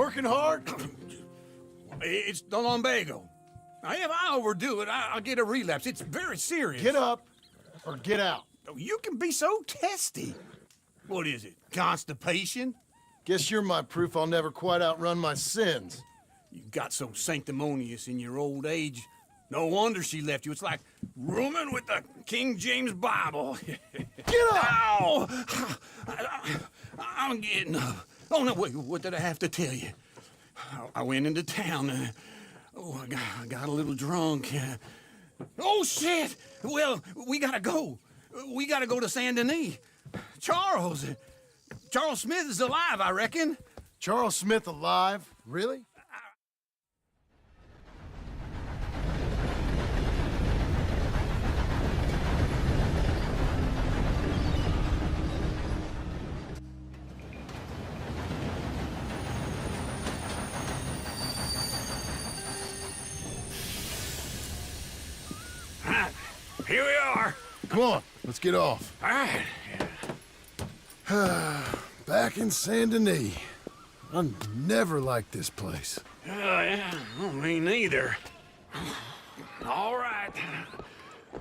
working hard? It's the lumbago. Now, if I overdo it, I'll get a relapse. It's very serious. Get up or get out. You can be so testy. What is it, constipation? Guess you're my proof I'll never quite outrun my sins. You got so sanctimonious in your old age. No wonder she left you. It's like rooming with the King James Bible. Get up! Ow! I'm getting up. Oh, no, wait, what did I have to tell you? I went into town. I got a little drunk. Oh, shit! Well, we gotta go. We gotta go to Saint Denis. Charles Smith is alive, I reckon. Charles Smith alive? Really? Here we are. Come on, let's get off. All right. Back in Saint Denis. I never liked this place. Yeah, well, me neither. All right.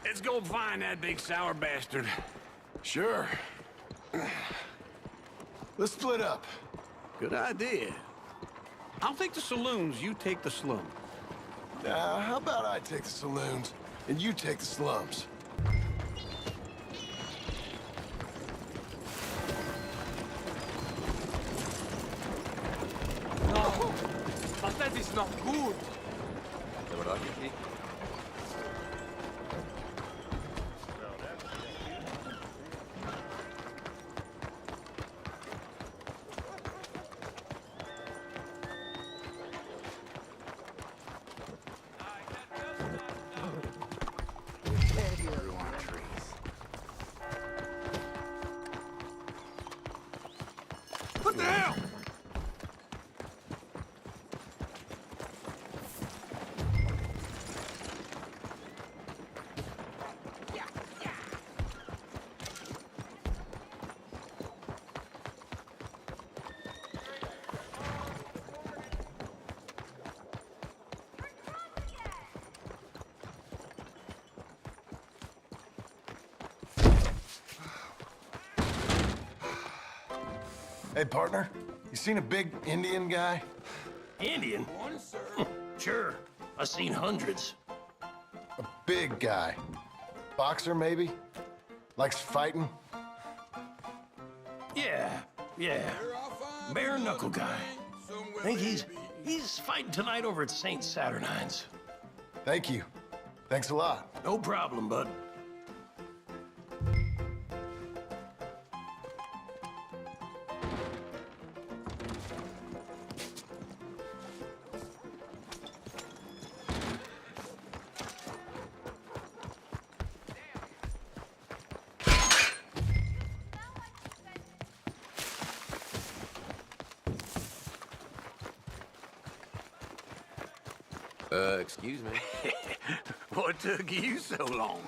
Let's go find that big sour bastard. Sure. Let's split up. Good idea. I'll take the saloons, you take the slum. How about I take the saloons and you take the slums? No, but that is not good. What the hell? Hey, partner, you seen a big Indian guy? Indian? Sure. I've seen hundreds. A big guy. Boxer, maybe? Likes fighting? Yeah. Bare knuckle guy. Think he's fighting tonight over at St. Saturnine's. Thank you. Thanks a lot. No problem, bud. Excuse me. What took you so long?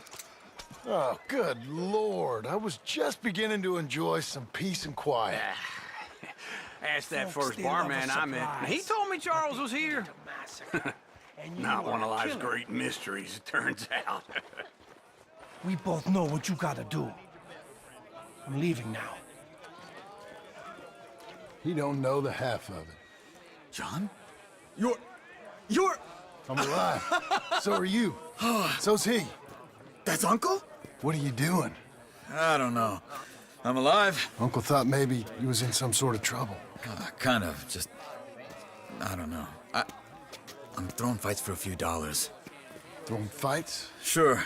Oh, good Lord. I was just beginning to enjoy some peace and quiet. Asked that Folks first still love a barman I met. surprise. He told me Charles was here. And you Not are one of a life's killer. great mysteries, it turns out. We both know what you gotta do. I'm leaving now. He don't know the half of it. John? You're... I'm alive. So are you. So's he. That's Uncle? What are you doing? I don't know. I'm alive. Uncle thought maybe you was in some sort of trouble. Kind of. Just... I don't know. I'm throwing fights for a few dollars. Throwing fights? Sure.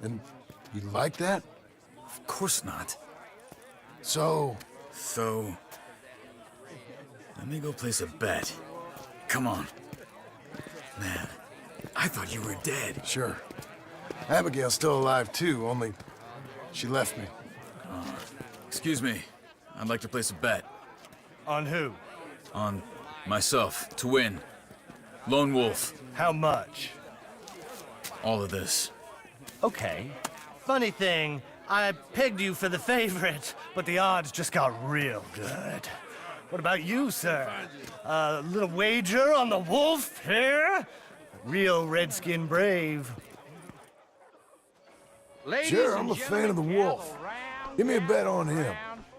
And you like that? Of course not. So, So... let me go place a bet. Come on. Man, I thought you were dead. sure. Abigail's still alive too, only she left me. Excuse me. I'd like to place a bet. On who? On myself, to win. Lone Wolf. How much? All of this. Okay. Funny thing, I pegged you for the favorite, but the odds just got real good. What about you, sir? A little wager on the wolf here? Real redskin brave. Sure, I'm a fan of the wolf. Give me a bet on him.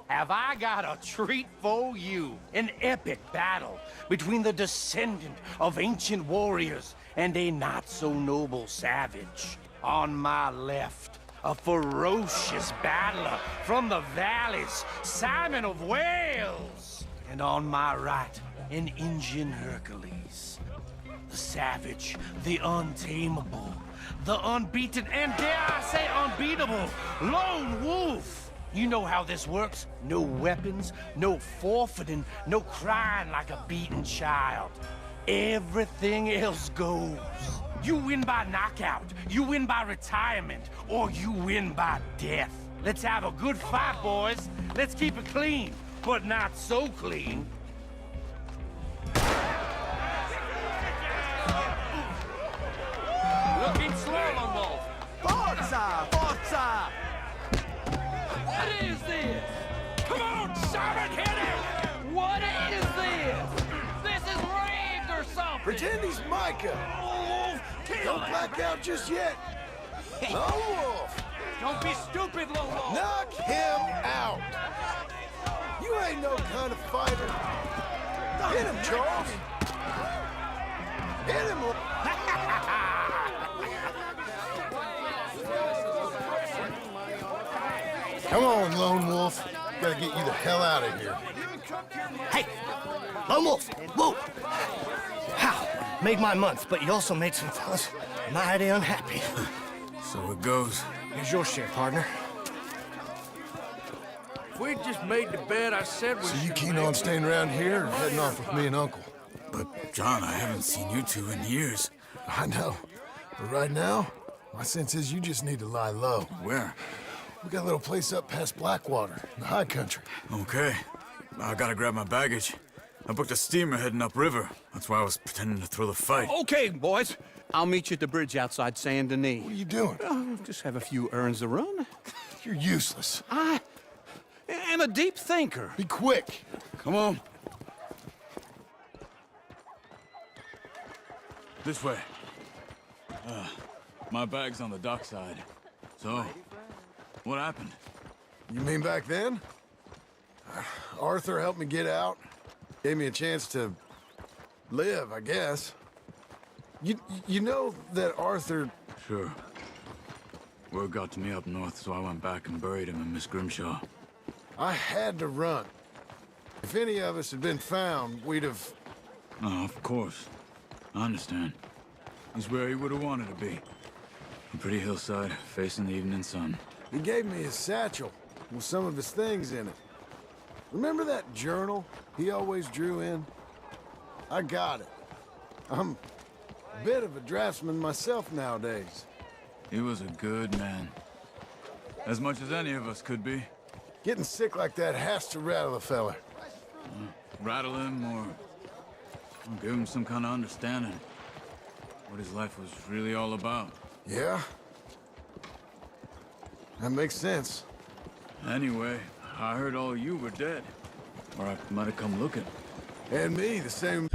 Have I got a treat for you? An epic battle between the descendant of ancient warriors and a not-so-noble savage. On my left, a ferocious battler from the valleys, Simon of Wales. And on my right, an Indian Hercules. The savage, the untamable, the unbeaten, and dare I say unbeatable, lone wolf. You know how this works. No weapons, no forfeiting, no crying like a beaten child. Everything else goes. You win by knockout, you win by retirement, or you win by death. Let's have a good fight, boys. Let's keep it clean, but not so clean. Looking slow, Lone Wolf. Forza! Forza! What is this? Come on, Simon, hit him! What is this? This is rigged or something! Pretend he's Micah. Don't black out just yet. Lone Wolf, Don't be stupid, Lone Wolf! knock him out. You ain't no kind of fighter. Hit him, Charles. Hit him. Come on, Lone Wolf. Gotta get you the hell out of here. Hey! Lone Wolf! Whoa! How? Made my month, but you also made some fellas mighty unhappy. So it goes. Here's your share, partner. If we just made the bet I said we So you should keen make, on staying around here or heading off with me and Uncle? But, John, I haven't seen you two in years. I know. But right now, my sense is you just need to lie low. Where? We got a little place up past Blackwater, in the high country. Okay. I gotta grab my baggage. I booked a steamer heading upriver. That's why I was pretending to throw the fight. Okay, boys. I'll meet you at the bridge outside Saint Denis. What are you doing? Just have a few errands to run. You're useless. I am a deep thinker. Be quick. Come on. This way. My bag's on the dockside. So, what happened? You mean back then? Arthur helped me get out. Gave me a chance to live, I guess. You know that Arthur... Sure. Word got to me up north, so I went back and buried him in Miss Grimshaw. I had to run. If any of us had been found, we'd have... Oh, of course. I understand. He's where he would have wanted to be. A pretty hillside, facing the evening sun. He gave me his satchel with some of his things in it. Remember that journal he always drew in? I got it. I'm a bit of a draftsman myself nowadays. He was a good man. As much as any of us could be. Getting sick like that has to rattle a fella. Rattle him or give him some kind of understanding. What his life was really all about. Yeah? That makes sense. Anyway, I heard all you were dead. Or I might have come looking. And me, the same...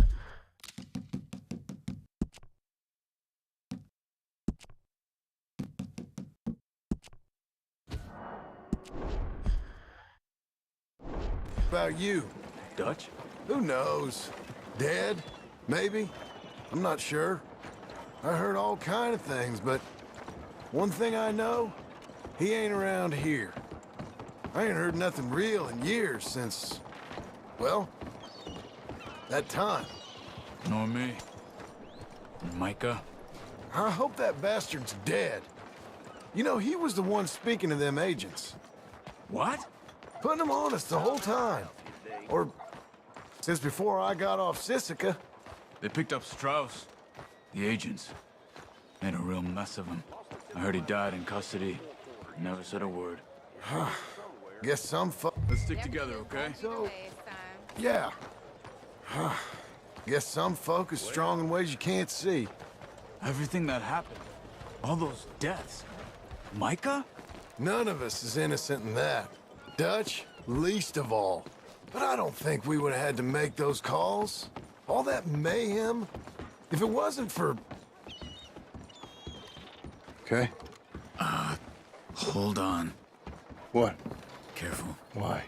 About you. Dutch? Who knows? Dead? Maybe? I'm not sure. I heard all kind of things, but one thing I know, he ain't around here. I ain't heard nothing real in years since, well, that time. Nor me. Micah? I hope that bastard's dead. You know, he was the one speaking to them agents. What? Putting them on us the whole time. Or since before I got off Sisika. They picked up Strauss. The agents. Made a real mess of him. I heard he died in custody. Never said a word. Guess some Let's stick together, okay? So, yeah. Guess some folk is strong in ways you can't see. Everything that happened. All those deaths. Micah? None of us is innocent in that. Dutch, least of all. But I don't think we would have had to make those calls. All that mayhem. If it wasn't for... Okay? Hold on. What? Careful. Why?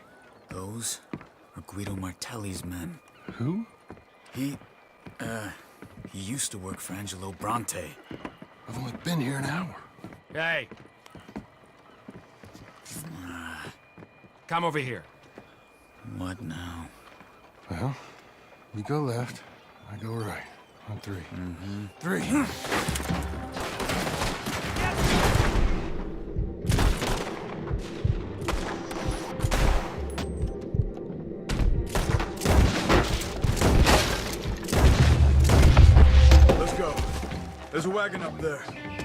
Those are Guido Martelli's men. Who? He used to work for Angelo Bronte. I've only been here an hour. Hey! Come over here. What now? Well, you go left, I go right. On three. Three. Let's go. There's a wagon up there.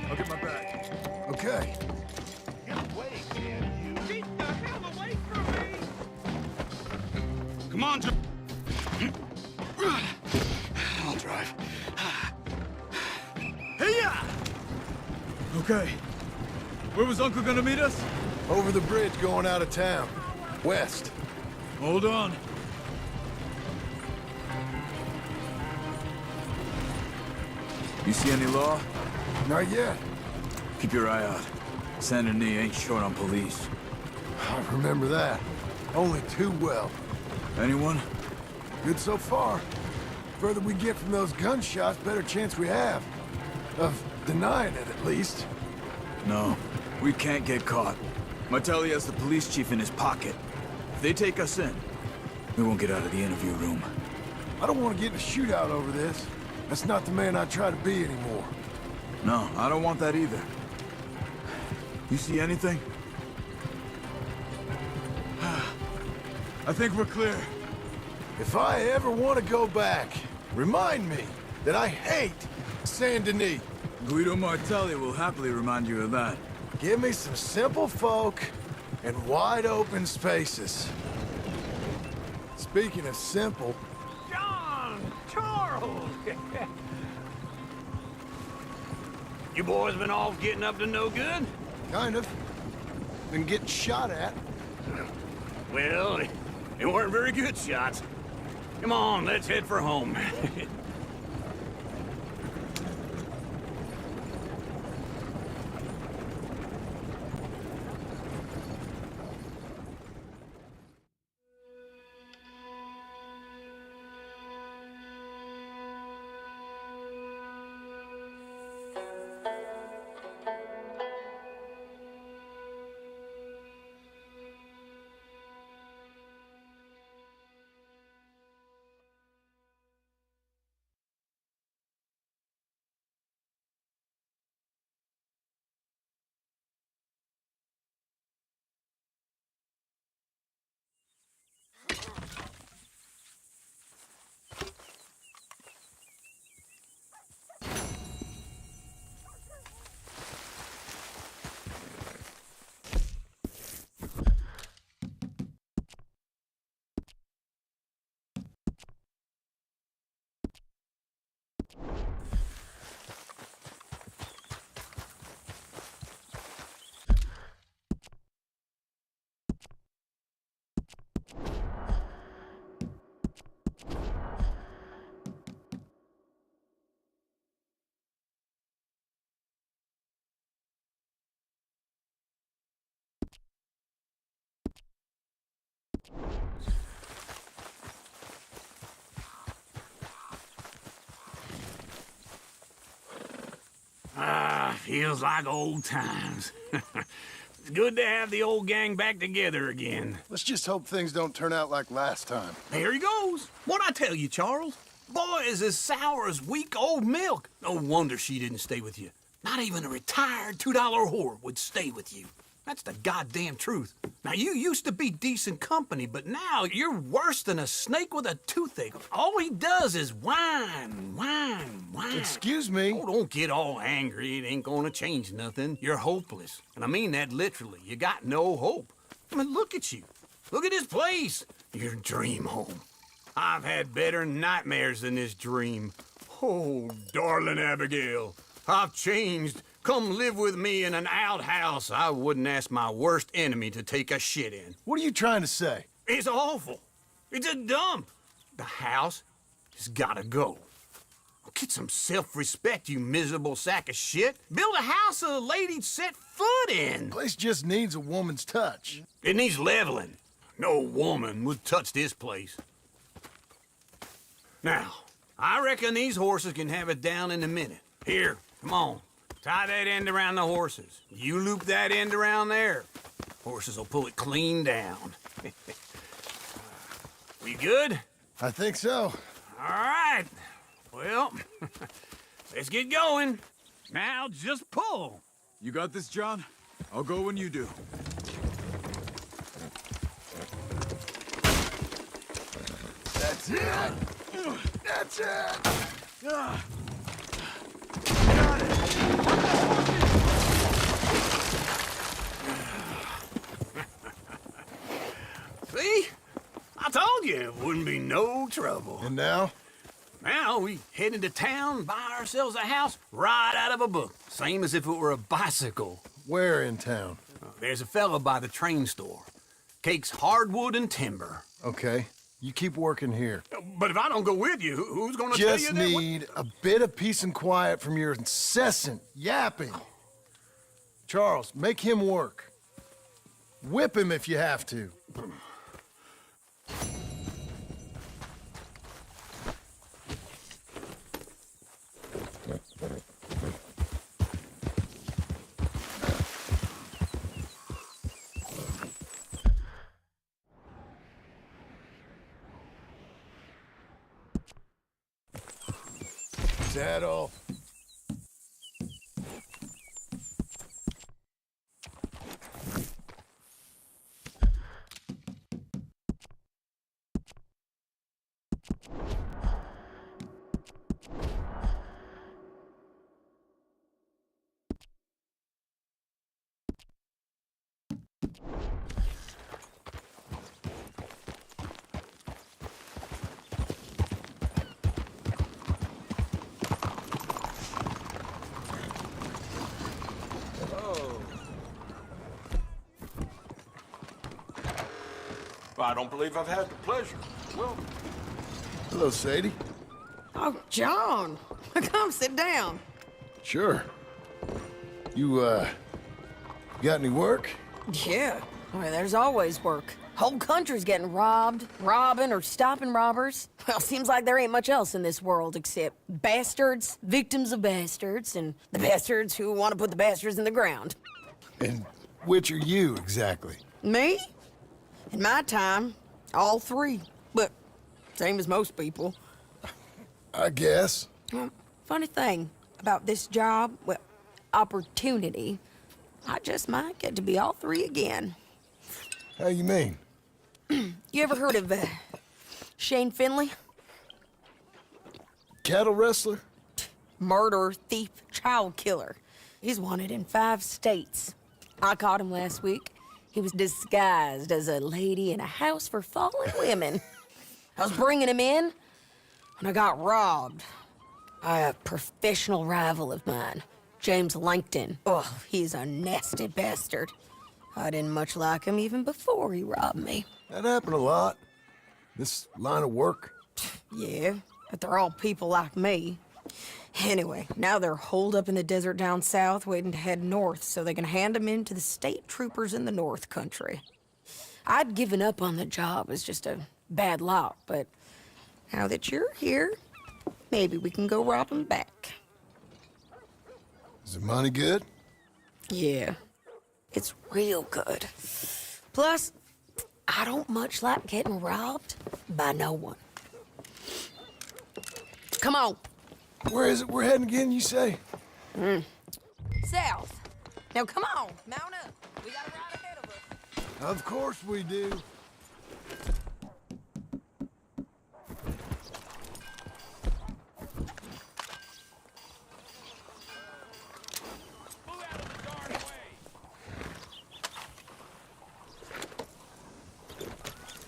I'll get my bag. Okay. Come on, I'll drive. Hey-ya! Okay. Where was Uncle gonna meet us? Over the bridge going out of town. West. Hold on. You see any law? Not yet. Keep your eye out. Saint Denis ain't short on police. I remember that. Only too well. Anyone? Good so far. Further we get from those gunshots, better chance we have. Of denying it, at least. No. We can't get caught. Martelli has the police chief in his pocket. If they take us in, we won't get out of the interview room. I don't want to get in a shootout over this. That's not the man I try to be anymore. No, I don't want that either. You see anything? I think we're clear. If I ever want to go back, remind me that I hate Saint Denis. Guido Martelli will happily remind you of that. Give me some simple folk and wide open spaces. Speaking of simple, John! Charles! You boys been off getting up to no good? kind of. Been getting shot at. Well, they weren't very good shots. Come on, let's head for home. Feels like old times. It's good to have the old gang back together again. Let's just hope things don't turn out like last time. Here he goes. What'd I tell you, Charles? Boy is as sour as week-old milk. No wonder she didn't stay with you. Not even a retired $2 whore would stay with you. That's the goddamn truth. Now, you used to be decent company, but now you're worse than a snake with a toothache. All he does is whine, whine, whine. Excuse me? Oh, don't get all angry. It ain't gonna change nothing. You're hopeless. And I mean that literally. You got no hope. I mean, look at you. Look at this place. Your dream home. I've had better nightmares than this dream. Oh, darling Abigail, I've changed. Come live with me in an outhouse I wouldn't ask my worst enemy to take a shit in. What are you trying to say? It's awful. It's a dump. The house has gotta go. Get some self-respect, you miserable sack of shit. Build a house a lady'd set foot in. Place just needs a woman's touch. It needs leveling. No woman would touch this place. Now, I reckon these horses can have it down in a minute. Here, come on. Tie that end around the horses. You loop that end around there. Horses will pull it clean down. We good? I think so. All right. Well, let's get going. Now just pull. You got this, John? I'll go when you do. That's it. That's it. See? I told you it wouldn't be no trouble. And now? Now we head into town, buy ourselves a house right out of a book. Same as if it were a bicycle. Where in town? There's a fella by the train store. Cakes hardwood and timber. Okay. You keep working here. But if I don't go with you, who's gonna tell you Just that? need a bit of peace and quiet from your incessant yapping. Charles, make him work. Whip him if you have to. Saddle. I don't believe I've had the pleasure. Well, Hello, Sadie. Oh, John. Come sit down. Sure. You, got any work? Yeah. Well, there's always work. Whole country's getting robbed, robbing, or stopping robbers. Well, seems like there ain't much else in this world except bastards, victims of bastards, and the bastards who want to put the bastards in the ground. And which are you, exactly? Me? In my time, all three. But same as most people. I guess. Well, funny thing about this job, well, opportunity, I just might get to be all three again. How you mean? You ever heard of Shane Finley? Cattle wrestler? Murderer, thief, child killer. He's wanted in 5 states. I caught him last week. He was disguised as a lady in a house for fallen women. I was bringing him in when I got robbed by a professional rival of mine, James Langton. Oh, he's a nasty bastard. I didn't much like him even before he robbed me. That happened a lot. This line of work. Yeah, but they're all people like me. Anyway, now they're holed up in the desert down south, waiting to head north so they can hand them in to the state troopers in the north country. I'd given up on the job as just a bad lot, but now that you're here, maybe we can go rob them back. Is the money good? Yeah, it's real good. Plus, I don't much like getting robbed by no one. Come on. Where is it we're heading again, you say? South. Now come on, mount up. We got a ride ahead of us. Of course we do.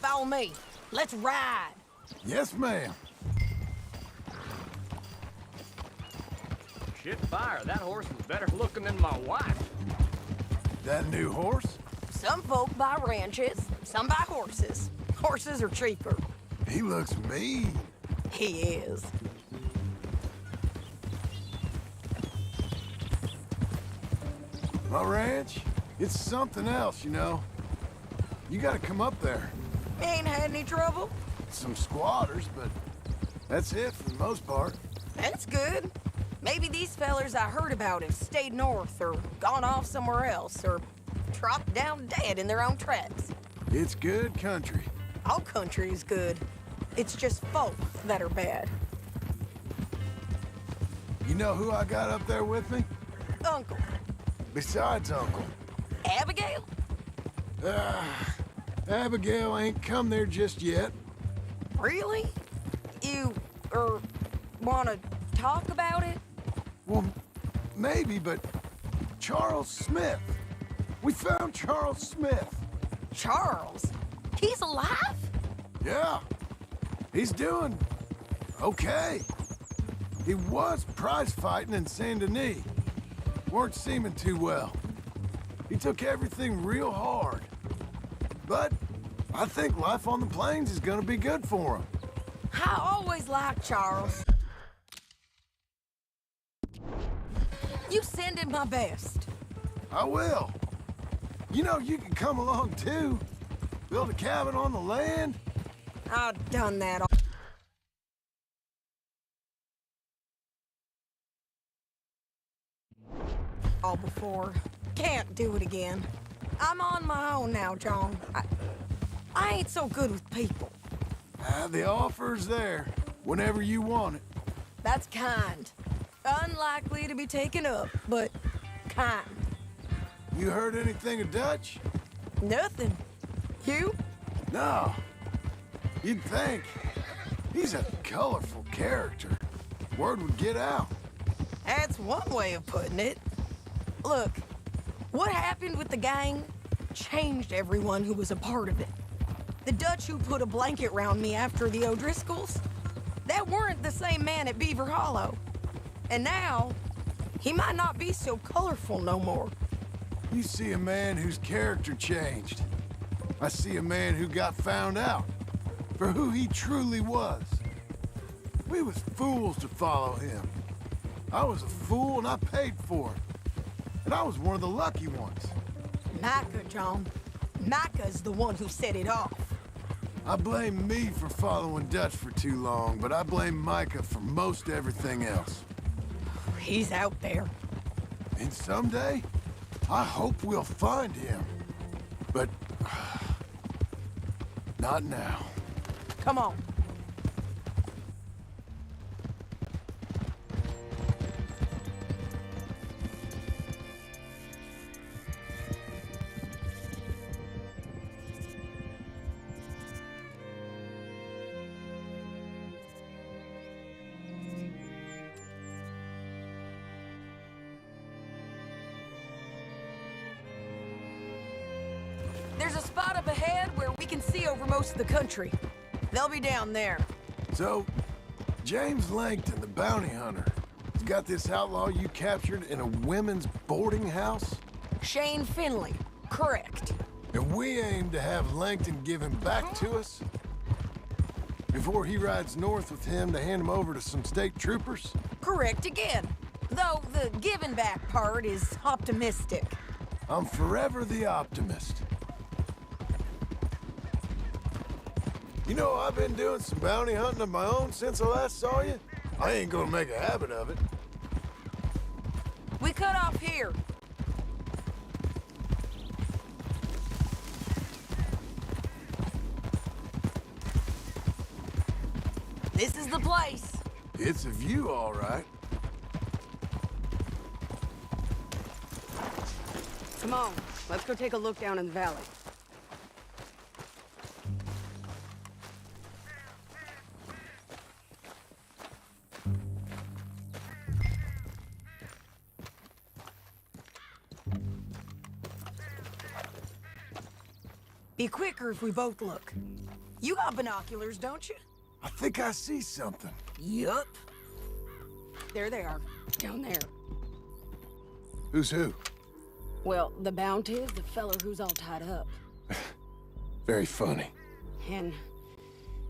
Follow me. Let's ride. Yes, ma'am. Shit fire, that horse was better looking than my wife. That new horse? Some folk buy ranches, some buy horses. Horses are cheaper. He looks mean. He is. My ranch, it's something else, you know. You gotta come up there. Ain't had any trouble? Some squatters, but that's it for the most part. That's good. Maybe these fellers I heard about have stayed north or gone off somewhere else or dropped down dead in their own tracks. It's good country. All country is good. It's just folk that are bad. You know who I got up there with me? Uncle. Besides Uncle. Abigail? Abigail ain't come there just yet. Really? You, wanna talk about it? Well, maybe, but Charles Smith. We found Charles Smith. Charles? He's alive? Yeah. He's doing okay. He was prize fighting in Saint Denis. Weren't seeming too well. He took everything real hard. But I think life on the plains is gonna be good for him. I always liked Charles. You send him my best. I will. You know, you can come along too. Build a cabin on the land. I've done that all before. Can't do it again. I'm on my own now, John. I ain't so good with people. The offer's there whenever you want it. That's kind. Unlikely to be taken up, but kind. You heard anything of Dutch? Nothing. You? No. You'd think. He's a colorful character. Word would get out. That's one way of putting it. Look, what happened with the gang changed everyone who was a part of it. The Dutch who put a blanket round me after the O'Driscolls, that weren't the same man at Beaver Hollow. And now, he might not be so colorful no more. You see a man whose character changed. I see a man who got found out for who he truly was. We was fools to follow him. I was a fool and I paid for it. And I was one of the lucky ones. Micah, John. Micah's the one who set it off. I blame me for following Dutch for too long, but I blame Micah for most everything else. He's out there. And someday, I hope we'll find him. But not now. Come on. There's a spot up ahead where we can see over most of the country. They'll be down there. So, James Langton, the bounty hunter, has got this outlaw you captured in a women's boarding house? Shane Finley, correct. And we aim to have Langton give him back to us? Before he rides north with him to hand him over to some state troopers? Correct again. Though the giving back part is optimistic. I'm forever the optimist. You know, I've been doing some bounty hunting of my own since I last saw you. I ain't gonna make a habit of it. We cut off here. This is the place. It's a view, all right. Come on, let's go take a look down in the valley. Be quicker if we both look. You got binoculars, don't you? I think I see something. Yup. There they are, down there. Who's who? Well, the bounty is the feller who's all tied up. Very funny. And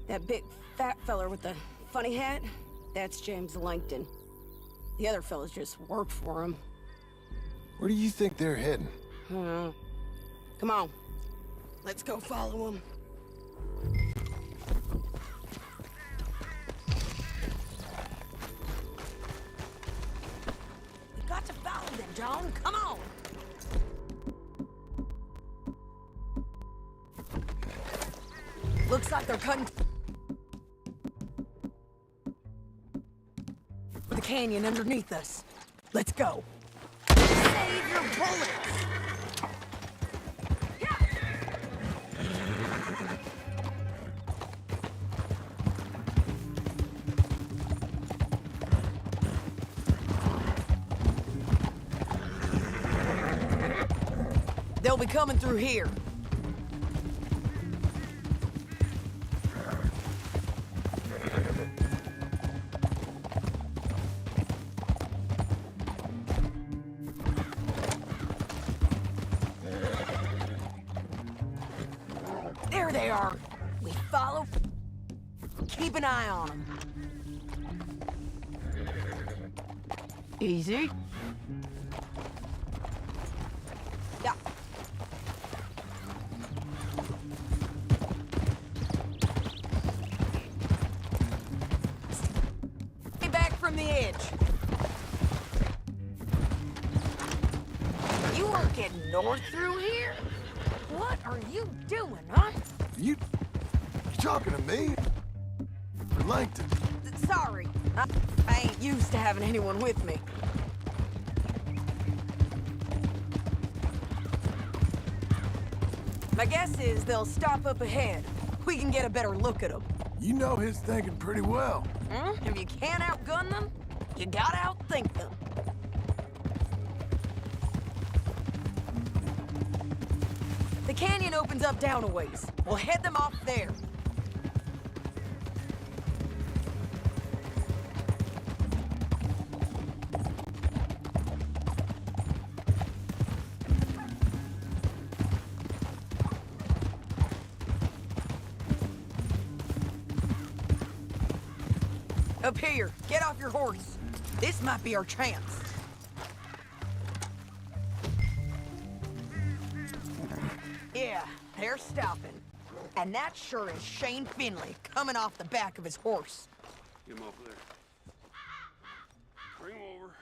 That big fat feller with the funny hat, that's James Langton. The other fellas just work for him. Where do you think they're heading? Come on. Let's go follow him. We got to follow them, John. Come on. Looks like they're cutting the canyon underneath us. Let's go. Save your bullets! They'll be coming through here. There they are. We follow. Keep an eye on them. Easy. Yeah. Stay back from the edge. You weren't getting north through here? What are you doing, huh? You talking to me? Or Langton? Sorry. I ain't used to having anyone with me. My guess is they'll stop up ahead. We can get a better look at them. You know his thinking pretty well. If you can't outgun them, you gotta outthink them. The canyon opens up down a ways. We'll head them off there. Up here, get off your horse. This might be our chance. Yeah, they're stopping. And that sure is Shane Finley coming off the back of his horse. Get him over there. Bring him over.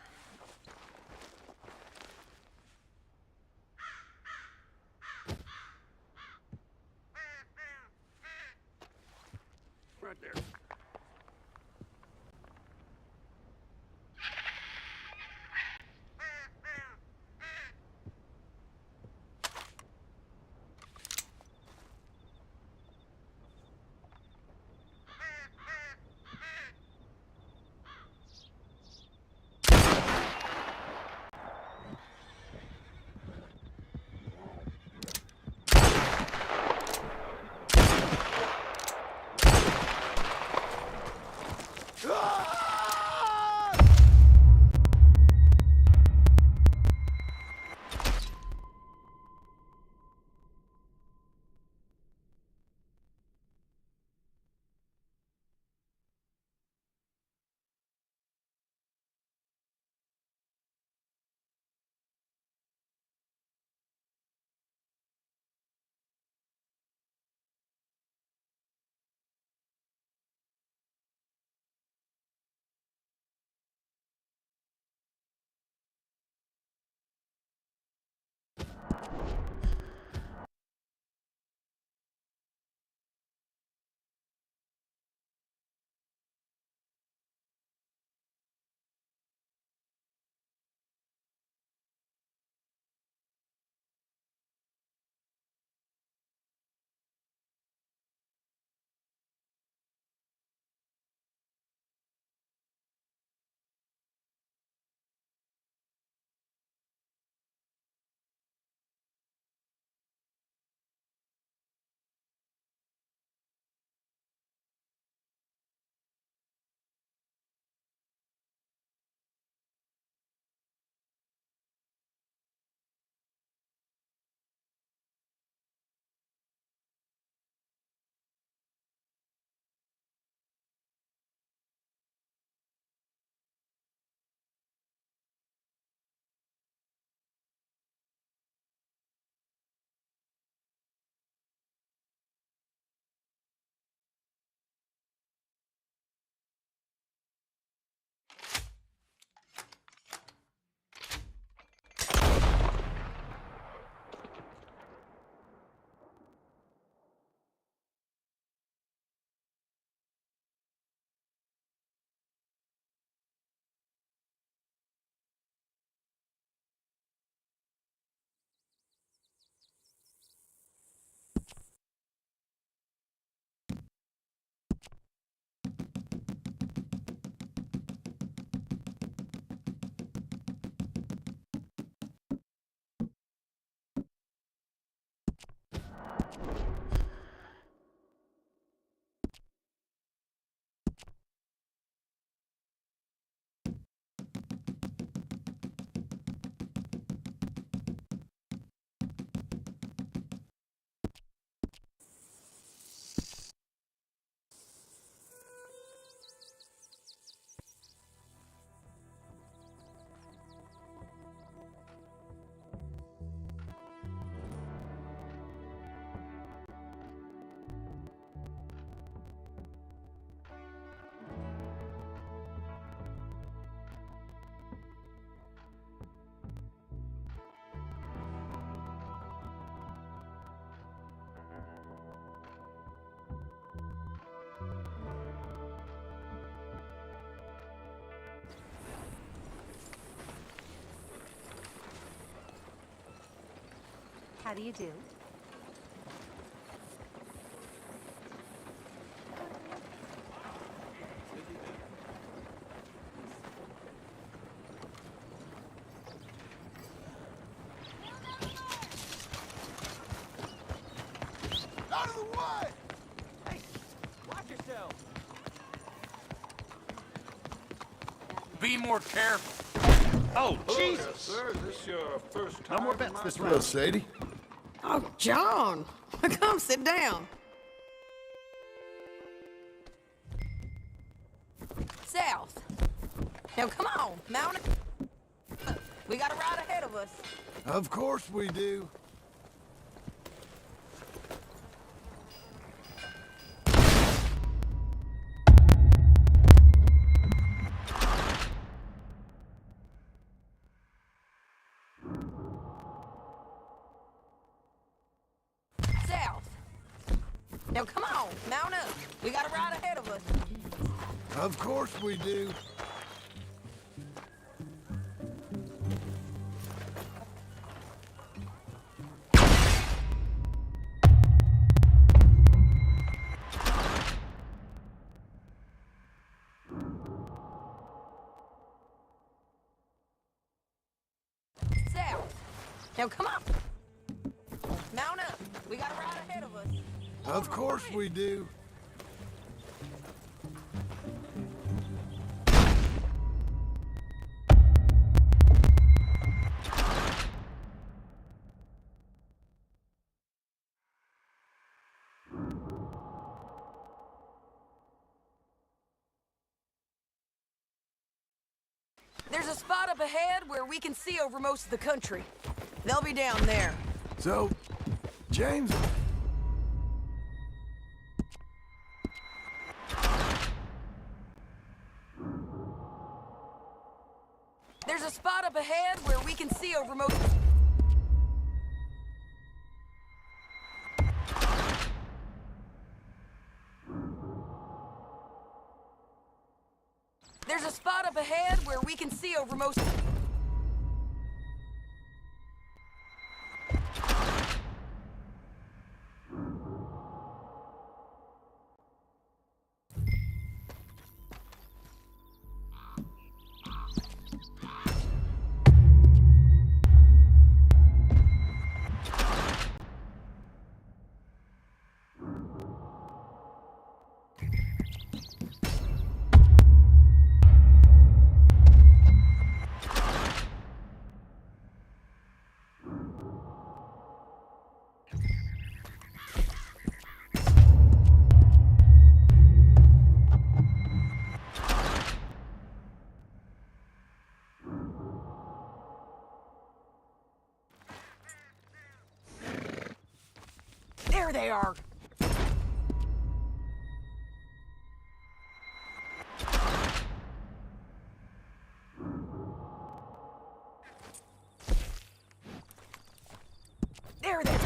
Right there. How do you do? Out of the way! Hey, watch yourself. Be more careful. Oh, Hello Jesus! there, sir. Is this your first time? No more bets this Hello, round. Sadie. Oh, John. Come sit down. South. Now, come on, mount it. We got a ride ahead of us. Of course we do. South. Now, come on, mount up. We got a ride ahead of us. Of course we do. South. Now, come on. Mount up. We got a ride ahead of us. Of course we do. There's a spot up ahead where we can see over most of the country. They'll be down there. So, James... There's a spot up ahead where we can see over most... There's a spot up ahead where we can see over most... There they are! There they are!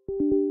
you.